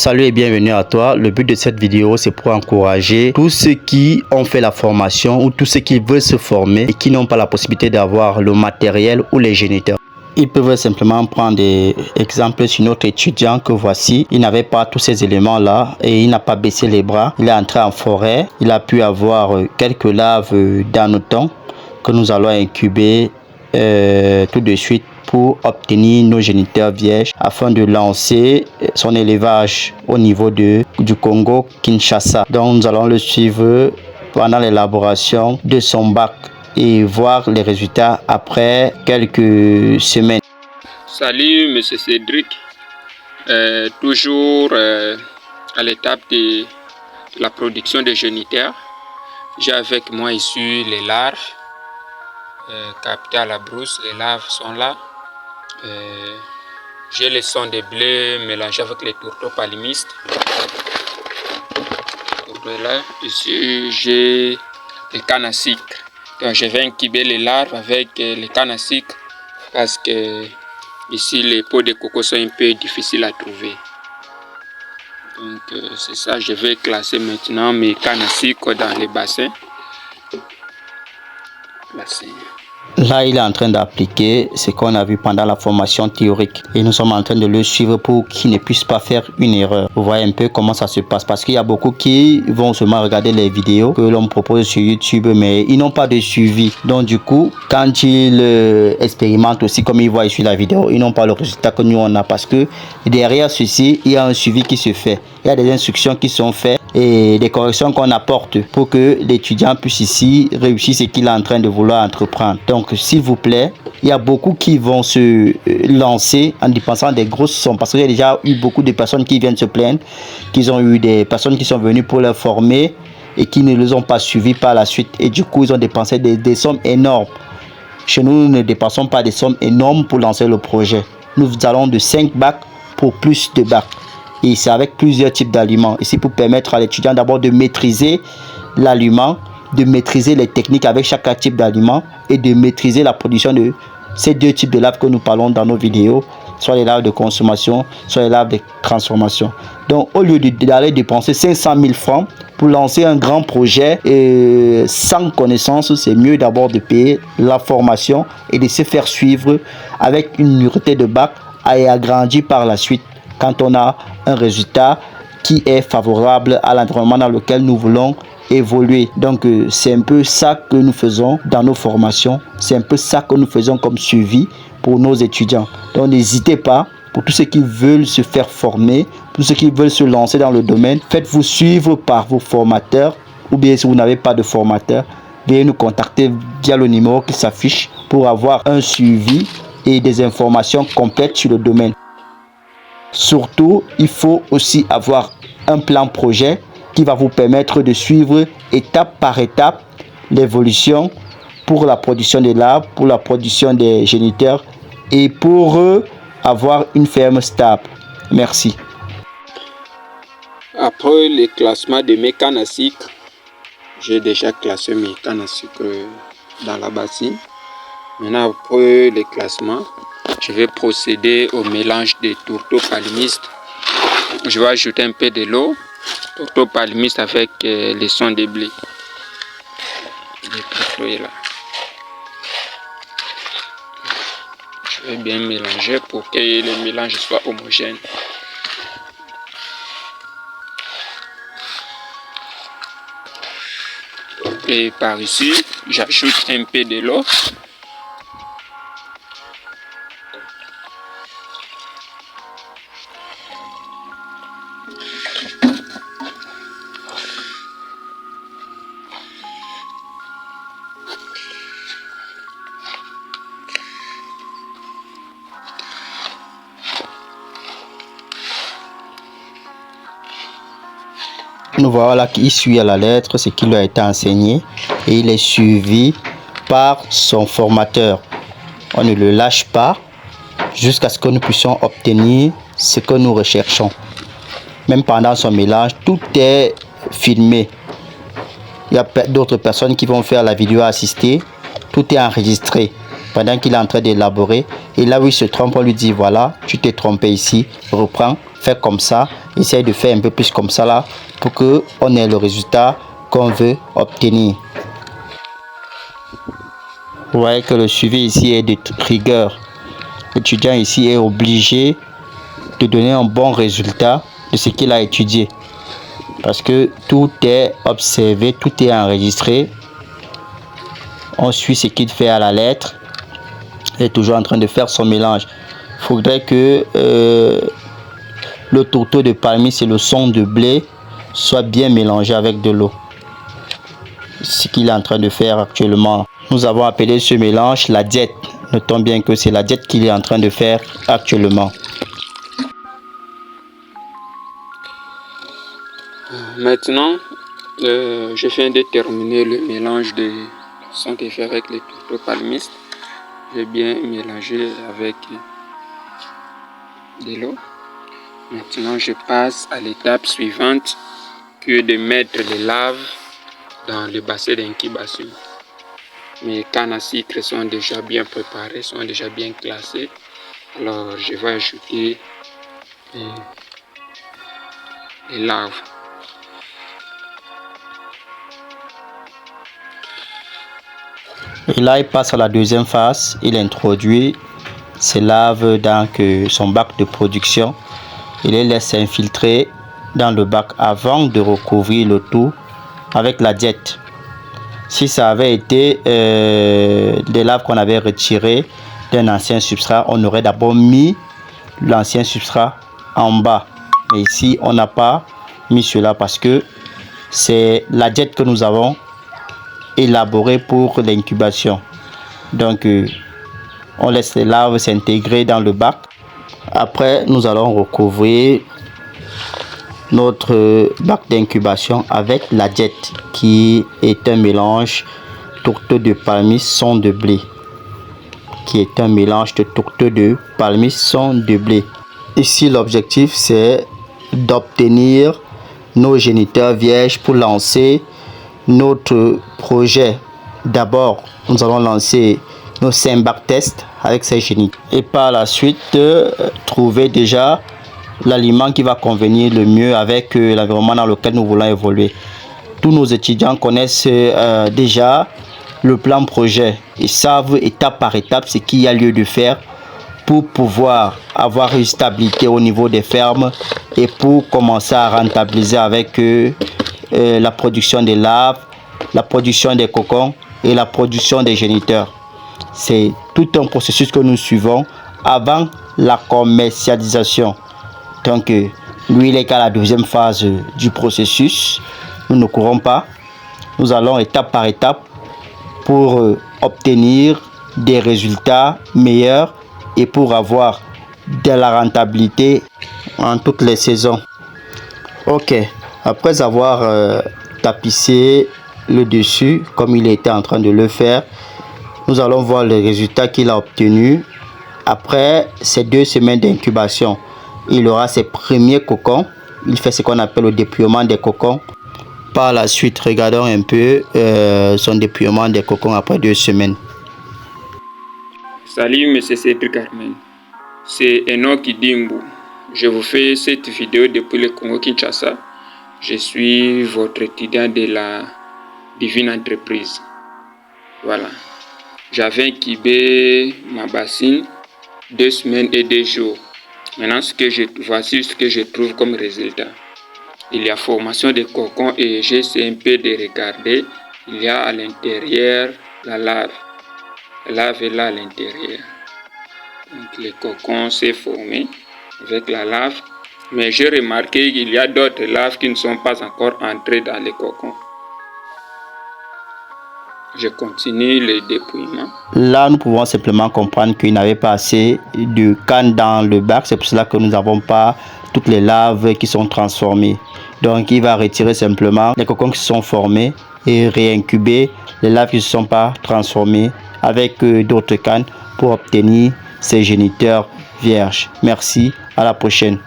Salut et bienvenue à toi. Le but de cette vidéo, c'est pour encourager tous ceux qui ont fait la formation ou tous ceux qui veulent se former et qui n'ont pas la possibilité d'avoir le matériel ou les géniteurs. Ils peuvent simplement prendre des exemples sur notre étudiant que voici. Il n'avait pas tous ces éléments-là et il n'a pas baissé les bras. Il est entré en forêt. Il a pu avoir quelques laves d'anoton que nous allons incuber tout de suite pour obtenir nos géniteurs vierges afin de lancer son élevage au niveau du Congo Kinshasa. Donc nous allons le suivre pendant l'élaboration de son bac et voir les résultats après quelques semaines. Salut Monsieur Cédric, toujours à l'étape de la production de géniteurs. J'ai avec moi ici les larves captées à la brousse. Les larves sont là. J'ai le son de blé mélangé avec les tourteaux palimistes. Là, ici j'ai les cannes à sucre. Donc je vais incuber les larves avec les cannes à sucre parce que ici les pots de coco sont un peu difficiles à trouver. Donc c'est ça, je vais classer maintenant mes cannes à sucre dans les bassins. Là, il est en train d'appliquer ce qu'on a vu pendant la formation théorique. Et nous sommes en train de le suivre pour qu'il ne puisse pas faire une erreur. Vous voyez un peu comment ça se passe. Parce qu'il y a beaucoup qui vont seulement regarder les vidéos que l'on propose sur YouTube, mais ils n'ont pas de suivi. Donc du coup, quand ils expérimentent aussi, comme ils voient sur la vidéo, ils n'ont pas le résultat que nous on a. Parce que derrière ceci, il y a un suivi qui se fait. Il y a des instructions qui sont faites et des corrections qu'on apporte pour que l'étudiant puisse ici réussir ce qu'il est en train de vouloir entreprendre. Donc s'il vous plaît, il y a beaucoup qui vont se lancer en dépensant des grosses sommes parce qu'il y a déjà eu beaucoup de personnes qui viennent se plaindre qu'ils ont eu des personnes qui sont venues pour les former et qui ne les ont pas suivis par la suite et du coup ils ont dépensé des sommes énormes. Chez nous, nous ne dépensons pas des sommes énormes pour lancer le projet. Nous allons de 5 bacs pour plus de bacs. Et c'est avec plusieurs types d'aliments. Ici, pour permettre à l'étudiant d'abord de maîtriser l'aliment, de maîtriser les techniques avec chaque type d'aliment et de maîtriser la production de ces deux types de laves que nous parlons dans nos vidéos, soit les laves de consommation, soit les laves de transformation. Donc, au lieu d'aller dépenser 500 000 francs pour lancer un grand projet sans connaissance, c'est mieux d'abord de payer la formation et de se faire suivre avec une minorité de bacs et agrandir par la suite quand on a un résultat qui est favorable à l'environnement dans lequel nous voulons évoluer. Donc c'est un peu ça que nous faisons dans nos formations, c'est un peu ça que nous faisons comme suivi pour nos étudiants. Donc n'hésitez pas, pour tous ceux qui veulent se faire former, pour ceux qui veulent se lancer dans le domaine, faites-vous suivre par vos formateurs, ou bien si vous n'avez pas de formateur, veuillez nous contacter via le numéro qui s'affiche pour avoir un suivi et des informations complètes sur le domaine. Surtout, il faut aussi avoir un plan projet qui va vous permettre de suivre étape par étape l'évolution pour la production des larves, pour la production des géniteurs et pour avoir une ferme stable. Merci. Après le classement de mes cannes à sucre, j'ai déjà classé mes cannes à sucre dans la bassine. Maintenant, après le classement, je vais procéder au mélange des tourteaux palimistes. Je vais ajouter un peu de l'eau, tourteaux palimistes avec les sons de blé. Là. Je vais bien mélanger pour que le mélange soit homogène. Et par ici, j'ajoute un peu de l'eau. Nous voilà qu'il suit à la lettre ce qui lui a été enseigné et il est suivi par son formateur. On ne le lâche pas jusqu'à ce que nous puissions obtenir ce que nous recherchons. Même pendant son mélange, tout est filmé. Il y a d'autres personnes qui vont faire la vidéo assistée. Tout est enregistré. pendant qu'il est en train d'élaborer. Et là où il se trompe, on lui dit voilà, tu t'es trompé ici, reprends, fais comme ça, essaye de faire un peu plus comme ça là pour qu'on ait le résultat qu'on veut obtenir. Vous voyez que le suivi ici est de rigueur. L'étudiant ici est obligé de donner un bon résultat de ce qu'il a étudié. Parce que tout est observé, tout est enregistré. On suit ce qu'il fait à la lettre. Il est toujours en train de faire son mélange. Il faudrait que le tourteau de palmiste et le son de blé soient bien mélangés avec de l'eau. Ce qu'il est en train de faire actuellement. Nous avons appelé ce mélange la diète. Notons bien que c'est la diète qu'il est en train de faire actuellement. Maintenant, je viens de terminer le mélange de son que j'ai fait avec les tourteaux palmistes. J'ai bien mélangé avec de l'eau. Maintenant, je passe à l'étape suivante, que de mettre les laves dans le bassin d'incubation. Mes cannes à sucre sont déjà bien préparées, sont déjà bien classées. Alors, je vais ajouter les laves. Et là, il passe à la deuxième phase. Il introduit ses laves dans son bac de production. Il les laisse infiltrer dans le bac avant de recouvrir le tout avec la diète. Si ça avait été des laves qu'on avait retirées d'un ancien substrat, on aurait d'abord mis l'ancien substrat en bas. Mais ici, on n'a pas mis cela parce que c'est la diète que nous avons élaborée pour l'incubation. Donc, on laisse les larves s'intégrer dans le bac. Après, nous allons recouvrir notre bac d'incubation avec la diète qui est un mélange tourteau de palmiste son de blé, son de blé. Ici, l'objectif c'est d'obtenir nos géniteurs vierges pour lancer notre projet. D'abord, nous allons lancer nos 5 bacs tests avec ces géniteurs et par la suite trouver déjà l'aliment qui va convenir le mieux avec l'environnement dans lequel nous voulons évoluer. Tous nos étudiants connaissent déjà le plan projet et savent étape par étape ce qu'il y a lieu de faire pour pouvoir avoir une stabilité au niveau des fermes et pour commencer à rentabiliser avec la production des larves, la production des cocons et la production des géniteurs. C'est tout un processus que nous suivons avant la commercialisation. Donc, lui, il est qu'à la deuxième phase du processus. Nous ne courons pas. Nous allons étape par étape pour obtenir des résultats meilleurs et pour avoir de la rentabilité en toutes les saisons. Ok, après avoir tapissé le dessus comme il était en train de le faire, nous allons voir les résultats qu'il a obtenus. Après ces 2 semaines d'incubation, il aura ses premiers cocons. Il fait ce qu'on appelle le dépouillement des cocons. Par la suite, regardons un peu son dépouillement des cocons après 2 semaines. Salut, monsieur Cédric Carmen. C'est Enoch Idimbu. Je vous fais cette vidéo depuis le Congo-Kinshasa. Je suis votre étudiant de la Divine Entreprise. Voilà. J'avais incubé ma bassine 2 semaines et 2 jours. Maintenant, voici ce que je trouve comme résultat. Il y a formation des cocons et j'essaie un peu de regarder. Il y a à l'intérieur la lave. La lave est là à l'intérieur. Donc le cocon s'est formé avec la lave. Mais j'ai remarqué qu'il y a d'autres laves qui ne sont pas encore entrées dans les cocons. Je continue le dépouillement. Là, nous pouvons simplement comprendre qu'il n'avait pas assez de canne dans le bac. C'est pour cela que nous n'avons pas toutes les larves qui sont transformées. Donc, il va retirer simplement les cocons qui se sont formés et réincuber les larves qui ne se sont pas transformées avec d'autres cannes pour obtenir ces géniteurs vierges. Merci, à la prochaine.